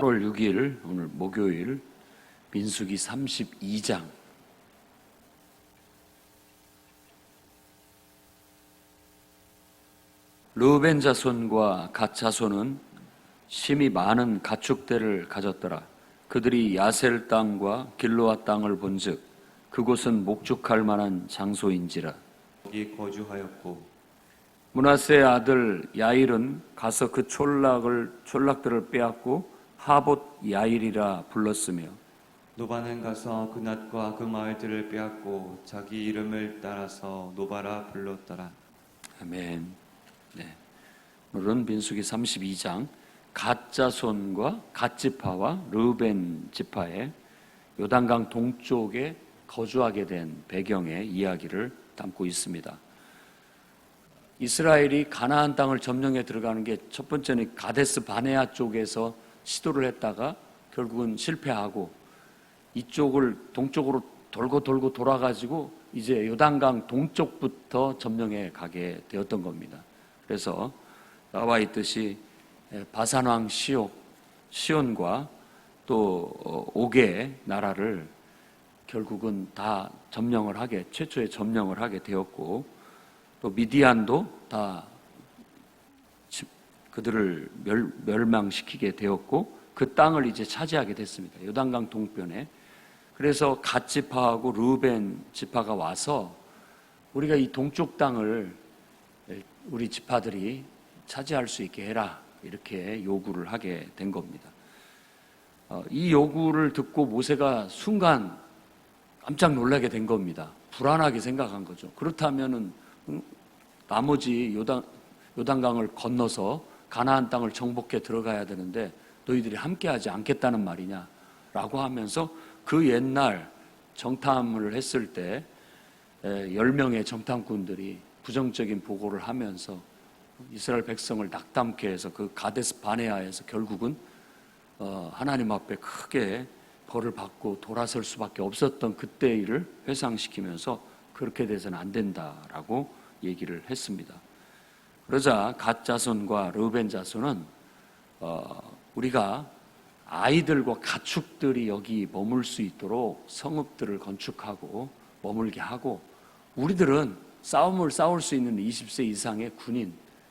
8월 6일 오늘 목요일 민수기 32장 르우벤 자손과 갓 자손은 심히 많은 가축대를 가졌더라. 그들이 야셀 땅과 길르앗 땅을 본즉 그곳은 목축할 만한 장소인지라. 거기 거주하였고 므낫세의 아들 야일은 가서 그 촌락들을 빼앗고 하봇 야일이라 불렀으며 노바는 가서 그 낫과 그 마을들을 빼앗고 자기 이름을 따라서 노바라 불렀더라. 아멘. 네. 오늘은 민수기 32장 갓 자손과 갓 지파와 르우벤 지파의 요단강 동쪽에 거주하게 된 배경의 이야기를 담고 있습니다. 이스라엘이 가나안 땅을 점령해 들어가는 게 첫 번째는 가데스 바네아 쪽에서 시도를 했다가 결국은 실패하고 이쪽을 동쪽으로 돌고 돌아가지고 이제 요단강 동쪽부터 점령해 가게 되었던 겁니다. 그래서 나와 있듯이 바산왕 시온과 또 5개의 나라를 결국은 다 최초에 점령을 하게 되었고 또 미디안도 다 그들을 멸망시키게 되었고 그 땅을 이제 차지하게 됐습니다. 요단강 동편에. 그래서 갓 지파하고 르우벤 지파가 와서 우리가 이 동쪽 땅을 우리 지파들이 차지할 수 있게 해라 이렇게 요구를 하게 된 겁니다. 이 요구를 듣고 모세가 순간 깜짝 놀라게 된 겁니다. 불안하게 생각한 거죠. 그렇다면은 나머지 요단강을 건너서 가나안 땅을 정복해 들어가야 되는데 너희들이 함께하지 않겠다는 말이냐라고 하면서 그 옛날 정탐을 했을 때 10명의 정탐꾼들이 부정적인 보고를 하면서 이스라엘 백성을 낙담케 해서 그 가데스 바네아에서 결국은 하나님 앞에 크게 벌을 받고 돌아설 수밖에 없었던 그때의 일을 회상시키면서 그렇게 돼서는 안 된다라고 얘기를 했습니다. 그러자 갓 자손과 르우벤 자손은 우리가 아이들과 가축들이 여기 머물 수 있도록 성읍들을 건축하고 머물게 하고 우리들은 싸움을 싸울 수 있는 20세 이상의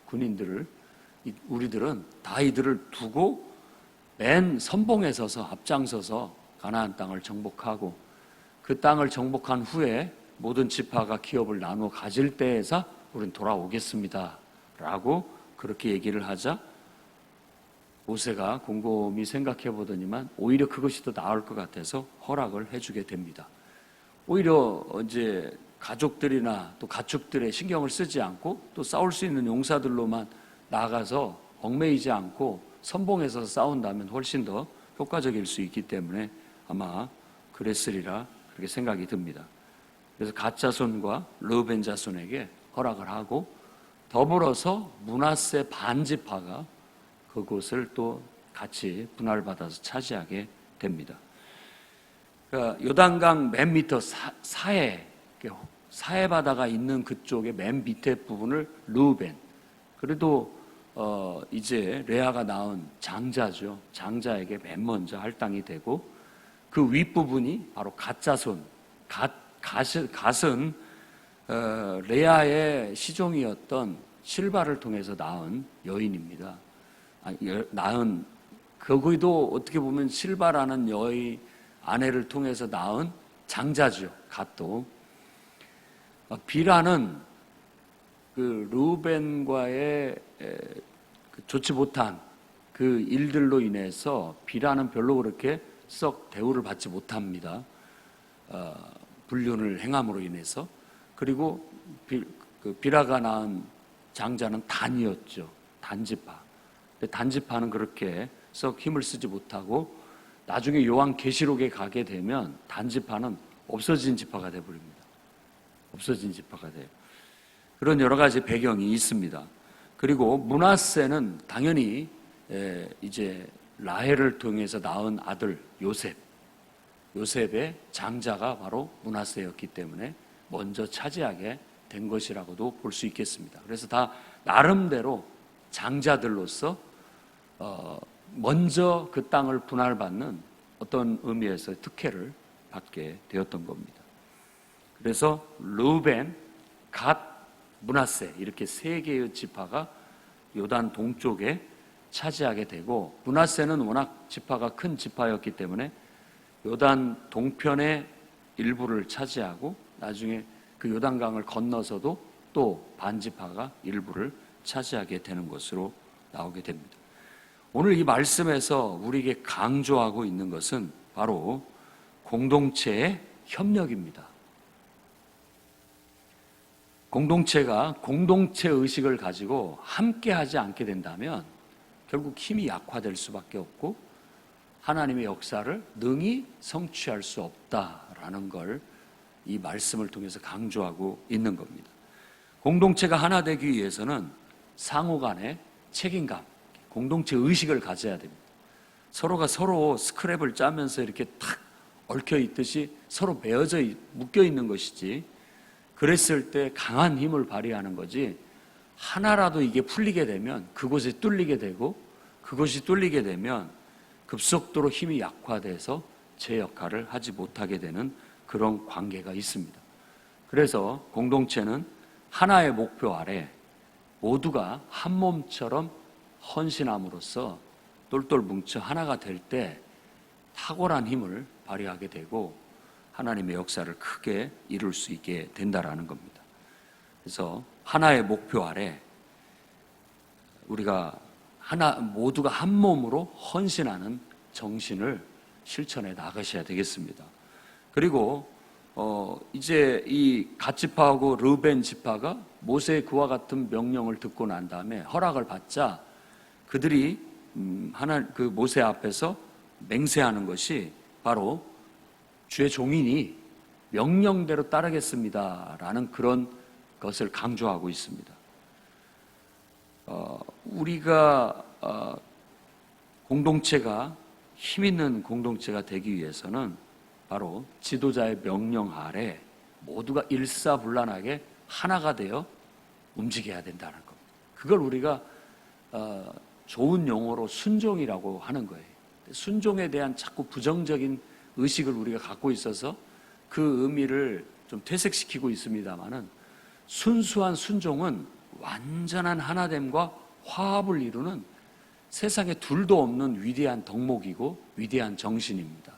군인들을 우리들은 아이들을 두고 맨 선봉에 서서 앞장서서 가나안 땅을 정복하고 그 땅을 정복한 후에 모든 지파가 기업을 나누어 가질 때에서 우리는 돌아오겠습니다 라고 그렇게 얘기를 하자 모세가 곰곰이 생각해 보더니만 오히려 그것이 더 나을 것 같아서 허락을 해주게 됩니다. 오히려 이제 가족들이나 또 가축들의 신경을 쓰지 않고 또 싸울 수 있는 용사들로만 나아가서 얽매이지 않고 선봉에서 싸운다면 훨씬 더 효과적일 수 있기 때문에 아마 그랬으리라 그렇게 생각이 듭니다. 그래서 갓 자손과 르우벤 자손에게 허락을 하고 더불어서 므낫세 반지파가 그곳을 또 같이 분할받아서 차지하게 됩니다. 그러니까 요단강 맨 밑에 사해 바다가 있는 그쪽의 맨 밑에 부분을 르우벤, 그래도 이제 레아가 낳은 장자죠. 장자에게 맨 먼저 할당이 되고 그 윗부분이 바로 갓 자손, 갓은 레아의 시종이었던 실바를 통해서 낳은 여인입니다. 거기도 어떻게 보면 실바라는 여인 아내를 통해서 낳은 장자죠. 갓도. 비라는 그 르우벤과의 좋지 못한 그 일들로 인해서 비라는 별로 그렇게 썩 대우를 받지 못합니다. 불륜을 행함으로 인해서. 그리고 비라가 낳은 장자는 단이었죠. 단지파. 근데 단지파는 그렇게 썩 힘을 쓰지 못하고 나중에 요한계시록에 가게 되면 단지파는 없어진 지파가 되어버립니다. 없어진 지파가 돼요. 그런 여러 가지 배경이 있습니다. 그리고 므낫세는 당연히 이제 라헬을 통해서 낳은 아들 요셉의 장자가 바로 므낫세였기 때문에 먼저 차지하게 된 것이라고도 볼 수 있겠습니다. 그래서 다 나름대로 장자들로서 먼저 그 땅을 분할받는 어떤 의미에서 특혜를 받게 되었던 겁니다. 그래서 르우벤, 갓, 므낫세 이렇게 세 개의 지파가 요단 동쪽에 차지하게 되고, 므낫세는 워낙 지파가 큰 지파였기 때문에 요단 동편의 일부를 차지하고 나중에 그 요단강을 건너서도 또 반지파가 일부를 차지하게 되는 것으로 나오게 됩니다. 오늘 이 말씀에서 우리에게 강조하고 있는 것은 바로 공동체의 협력입니다. 공동체가 공동체 의식을 가지고 함께 하지 않게 된다면 결국 힘이 약화될 수밖에 없고 하나님의 역사를 능히 성취할 수 없다라는 걸 이 말씀을 통해서 강조하고 있는 겁니다. 공동체가 하나 되기 위해서는 상호 간의 책임감, 공동체 의식을 가져야 됩니다. 서로가 서로 스크랩을 짜면서 이렇게 탁 얽혀 있듯이 서로 묶여 있는 것이지, 그랬을 때 강한 힘을 발휘하는 거지, 하나라도 이게 풀리게 되면 그곳이 뚫리게 되고, 그것이 뚫리게 되면 급속도로 힘이 약화돼서 제 역할을 하지 못하게 되는 그런 관계가 있습니다. 그래서 공동체는 하나의 목표 아래 모두가 한 몸처럼 헌신함으로써 똘똘 뭉쳐 하나가 될 때 탁월한 힘을 발휘하게 되고 하나님의 역사를 크게 이룰 수 있게 된다라는 겁니다. 그래서 하나의 목표 아래 우리가 모두가 한 몸으로 헌신하는 정신을 실천해 나가셔야 되겠습니다. 그리고 이제 이 갓 지파하고 르벤 지파가 모세의 그와 같은 명령을 듣고 난 다음에 허락을 받자 그들이 그 모세 앞에서 맹세하는 것이 바로 주의 종인이 명령대로 따르겠습니다라는 그런 것을 강조하고 있습니다. 우리가 공동체가 힘 있는 공동체가 되기 위해서는 바로 지도자의 명령 아래 모두가 일사불란하게 하나가 되어 움직여야 된다는 겁니다. 그걸 우리가 좋은 용어로 순종이라고 하는 거예요. 순종에 대한 자꾸 부정적인 의식을 우리가 갖고 있어서 그 의미를 좀 퇴색시키고 있습니다만은, 순수한 순종은 완전한 하나됨과 화합을 이루는 세상에 둘도 없는 위대한 덕목이고 위대한 정신입니다.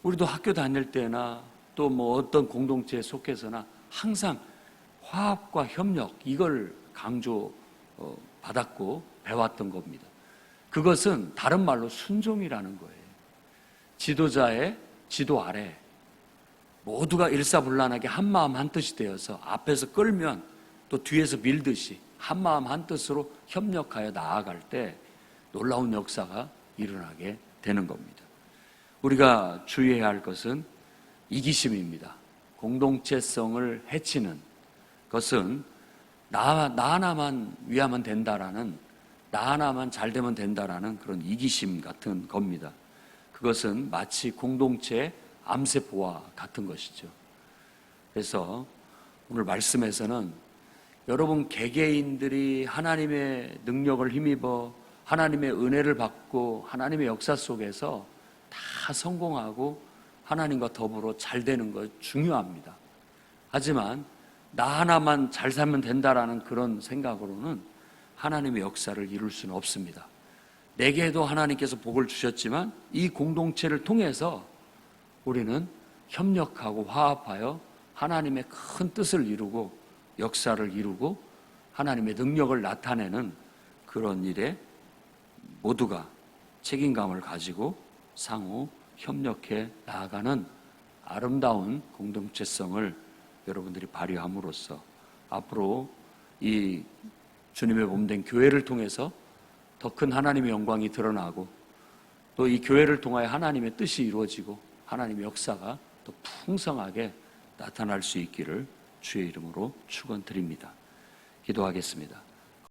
우리도 학교 다닐 때나 또 어떤 공동체에 속해서나 항상 화합과 협력, 이걸 강조 받았고 배웠던 겁니다. 그것은 다른 말로 순종이라는 거예요. 지도자의 지도 아래 모두가 일사불란하게 한마음 한뜻이 되어서 앞에서 끌면 또 뒤에서 밀듯이 한마음 한뜻으로 협력하여 나아갈 때 놀라운 역사가 일어나게 되는 겁니다. 우리가 주의해야 할 것은 이기심입니다. 공동체성을 해치는 것은 나 하나만 위하면 된다라는, 나 하나만 잘 되면 된다라는 그런 이기심 같은 겁니다. 그것은 마치 공동체의 암세포와 같은 것이죠. 그래서 오늘 말씀에서는 여러분 개개인들이 하나님의 능력을 힘입어 하나님의 은혜를 받고 하나님의 역사 속에서 다 성공하고 하나님과 더불어 잘 되는 것 중요합니다. 하지만 나 하나만 잘 살면 된다라는 그런 생각으로는 하나님의 역사를 이룰 수는 없습니다. 내게도 하나님께서 복을 주셨지만 이 공동체를 통해서 우리는 협력하고 화합하여 하나님의 큰 뜻을 이루고 역사를 이루고 하나님의 능력을 나타내는 그런 일에 모두가 책임감을 가지고 상호 협력해 나아가는 아름다운 공동체성을 여러분들이 발휘함으로써 앞으로 이 주님의 몸된 교회를 통해서 더 큰 하나님의 영광이 드러나고 또 이 교회를 통하여 하나님의 뜻이 이루어지고 하나님의 역사가 또 풍성하게 나타날 수 있기를 주의 이름으로 축원드립니다. 기도하겠습니다.